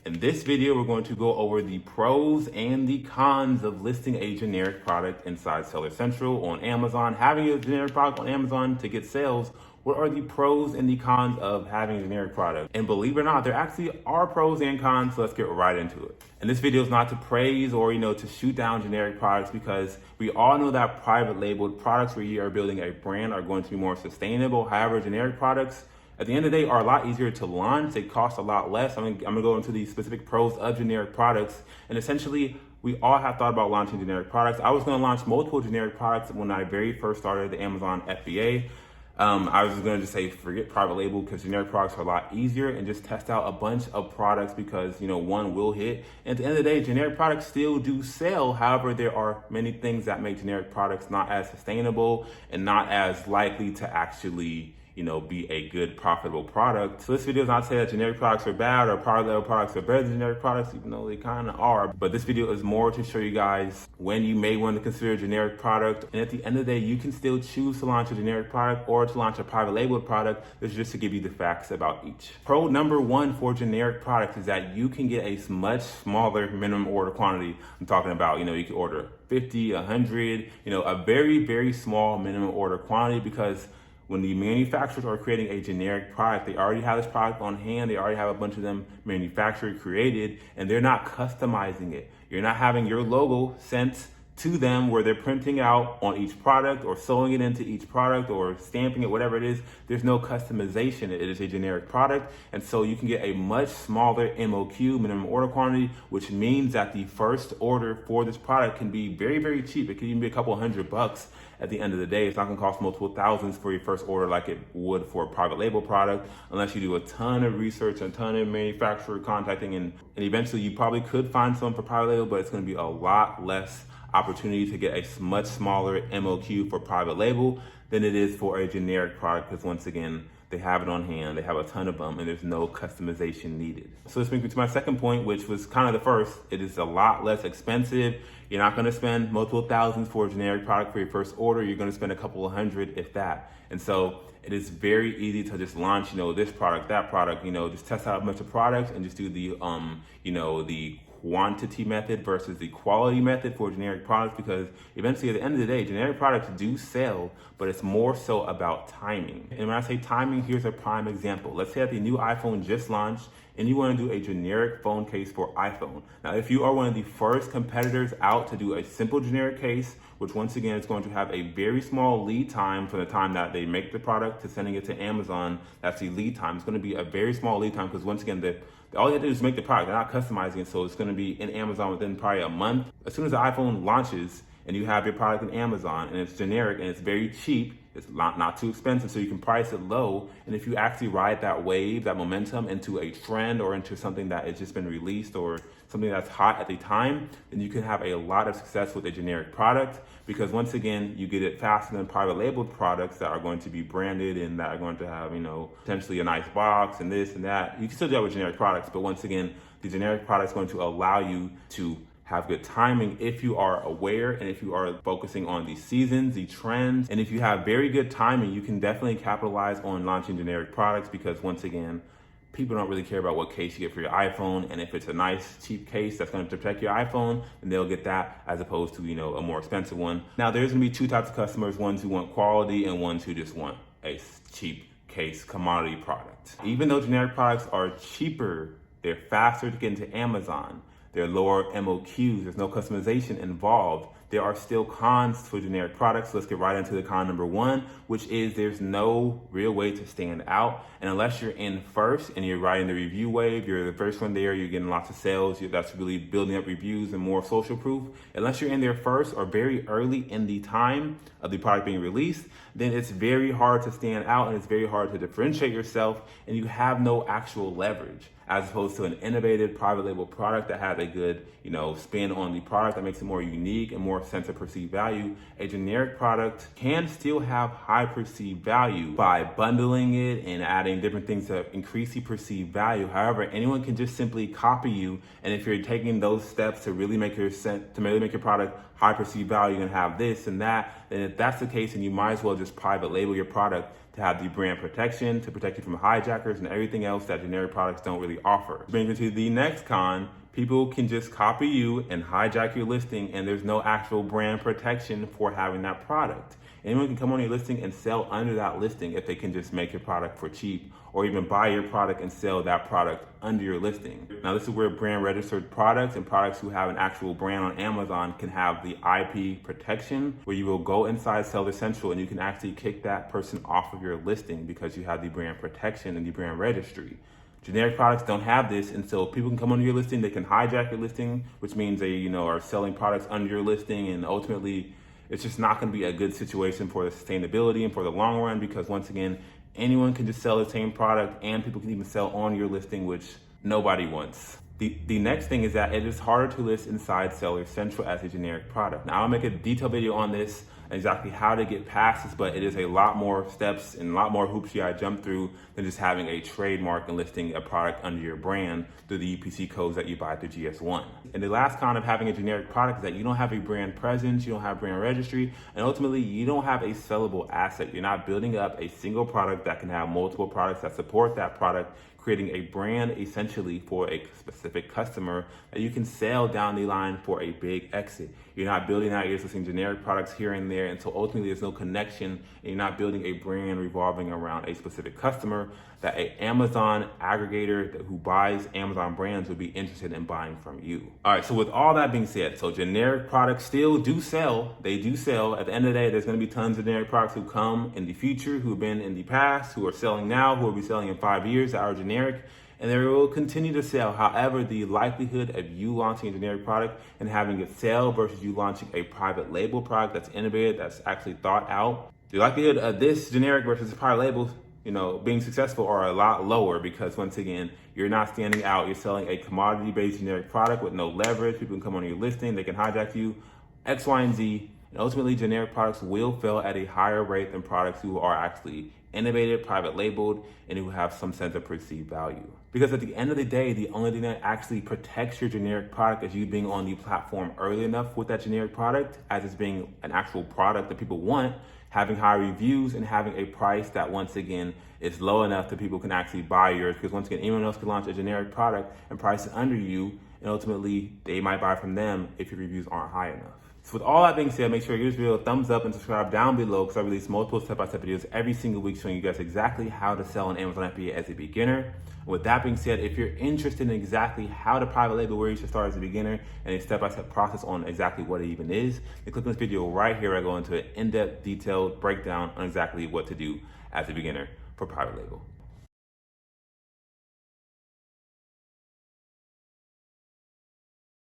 In this video, we're going to go over the pros and the cons of listing a generic product inside Seller Central on Amazon. Having a generic product on Amazon to get sales, what are the pros and the cons of having a generic product? And believe it or not, there actually are pros and cons, so let's get right into it. And this video is not to praise or, to shoot down generic products, because we all know that private labeled products where you are building a brand are going to be more sustainable. However, generic products, at the end of the day, are a lot easier to launch. They cost a lot less. I'm gonna go into the specific pros of generic products. And essentially, we all have thought about launching generic products. I was gonna launch multiple generic products when I very first started the Amazon FBA. I was gonna just say, forget private label, because generic products are a lot easier, and just test out a bunch of products because, one will hit. And at the end of the day, generic products still do sell. However, there are many things that make generic products not as sustainable and not as likely to actually be a good profitable product. So this video is not to say that generic products are bad or private label products are better than generic products, even though they kind of are. But this video is more to show you guys when you may want to consider a generic product. And at the end of the day, you can still choose to launch a generic product or to launch a private label product. This is just to give you the facts about each. Pro number one for generic products is that you can get a much smaller minimum order quantity. I'm talking about, you can order 50, 100, a very, very small minimum order quantity, because when the manufacturers are creating a generic product, they already have this product on hand, they already have a bunch of them manufactured, created, and they're not customizing it. You're not having your logo sent to them where they're printing out on each product or sewing it into each product or stamping it, whatever it is. There's no customization. It is a generic product. And so you can get a much smaller MOQ, minimum order quantity, which means that the first order for this product can be very, very cheap. It can even be a couple $100 at the end of the day. It's not gonna cost multiple thousands for your first order like it would for a private label product, unless you do a ton of research, a ton of manufacturer contacting, and eventually you probably could find some for private label, but it's gonna be a lot less opportunity to get a much smaller MOQ for private label than it is for a generic product, because once again, they have it on hand, they have a ton of them, and there's no customization needed. So this brings me to my second point, which was kind of the first. It is a lot less expensive. You're not gonna spend multiple thousands for a generic product for your first order. You're gonna spend a couple of hundred, if that. And so it is very easy to just launch, this product, that product, just test out a bunch of products and just do the, the quantity method versus the quality method for generic products, because eventually at the end of the day, generic products do sell, but it's more so about timing. And when I say timing, here's a prime example. Let's say that the new iPhone just launched and you want to do a generic phone case for iPhone. Now, if you are one of the first competitors out to do a simple generic case, which once again is going to have a very small lead time from the time that they make the product to sending it to Amazon, that's the lead time. It's going to be a very small lead time, because once again, all you have to do is make the product. They're not customizing it, so it's going to be in Amazon within probably a month. As soon as the iPhone launches and you have your product in Amazon and it's generic and it's very cheap, it's not too expensive, so you can price it low. And if you actually ride that wave, that momentum into a trend or into something that has just been released or something that's hot at the time, then you can have a lot of success with a generic product, because once again, you get it faster than private labeled products that are going to be branded and that are going to have, potentially a nice box and this and that. You can still do that with generic products, but once again, the generic product is going to allow you to have good timing if you are aware and if you are focusing on the seasons, the trends. And if you have very good timing, you can definitely capitalize on launching generic products, because once again, people don't really care about what case you get for your iPhone. And if it's a nice, cheap case that's going to protect your iPhone, then they'll get that as opposed to, a more expensive one. Now, there's going to be two types of customers, ones who want quality and ones who just want a cheap case commodity product. Even though generic products are cheaper, they're faster to get into Amazon, they're lower MOQs, there's no customization involved, there are still cons for generic products. So let's get right into the con number one, which is there's no real way to stand out. And unless you're in first and you're riding the review wave, you're the first one there, you're getting lots of sales, that's really building up reviews and more social proof. Unless you're in there first or very early in the time of the product being released, then it's very hard to stand out and it's very hard to differentiate yourself, and you have no actual leverage, as opposed to an innovative private label product that has a good, spin on the product that makes it more unique and more sense of perceived value. A generic product can still have high perceived value by bundling it and adding different things to increase the perceived value. However, anyone can just simply copy you, and if you're taking those steps to really make your product high perceived value and have this and that, then if that's the case, then you might as well just private label your product to have the brand protection, to protect you from hijackers and everything else that generic products don't really offer. Brings me to the next con. People can just copy you and hijack your listing, and there's no actual brand protection for having that product. Anyone can come on your listing and sell under that listing if they can just make your product for cheap, or even buy your product and sell that product under your listing. Now, this is where brand registered products and products who have an actual brand on Amazon can have the IP protection, where you will go inside Seller Central and you can actually kick that person off of your listing because you have the brand protection and the brand registry. Generic products don't have this, and so people can come onto your listing, they can hijack your listing, which means they, are selling products under your listing, and ultimately it's just not going to be a good situation for the sustainability and for the long run, because once again, anyone can just sell the same product, and people can even sell on your listing, which nobody wants. The next thing is that it is harder to list inside Seller Central as a generic product. Now, I'll make a detailed video on this, exactly how to get past this, but it is a lot more steps and a lot more hoops you gotta jump through than just having a trademark and listing a product under your brand through the UPC codes that you buy through GS1. And the last con of having a generic product is that you don't have a brand presence, you don't have brand registry, and ultimately you don't have a sellable asset. You're not building up a single product that can have multiple products that support that product, creating a brand essentially for a specific customer that you can sell down the line for a big exit. You're not building out, you're just listing generic products here and there, and so ultimately there's no connection, and you're not building a brand revolving around a specific customer that an Amazon aggregator who buys Amazon brands would be interested in buying from you. All right, so with all that being said, so generic products still do sell. They do sell. At the end of the day, there's gonna be tons of generic products who come in the future, who have been in the past, who are selling now, who will be selling in 5 years that are generic, and they will continue to sell. However, the likelihood of you launching a generic product and having it sell versus you launching a private label product that's innovative, that's actually thought out, the likelihood of this generic versus private label being successful are a lot lower, because once again, you're not standing out. You're selling a commodity-based generic product with no leverage. People can come on your listing, they can hijack you, X, Y, and Z. And ultimately, generic products will fail at a higher rate than products who are actually innovative, private labeled, and who have some sense of perceived value. Because at the end of the day, the only thing that actually protects your generic product is you being on the platform early enough with that generic product, as it's being an actual product that people want, having high reviews, and having a price that once again is low enough that people can actually buy yours. Because once again, anyone else can launch a generic product and price it under you, and ultimately they might buy from them if your reviews aren't high enough. So with all that being said, make sure you give this video a thumbs up and subscribe down below, because I release multiple step-by-step videos every single week showing you guys exactly how to sell on Amazon FBA as a beginner. With that being said, if you're interested in exactly how to private label, where you should start as a beginner, and a step-by-step process on exactly what it even is, then click on this video right here. I go into an in-depth, detailed breakdown on exactly what to do as a beginner for private label.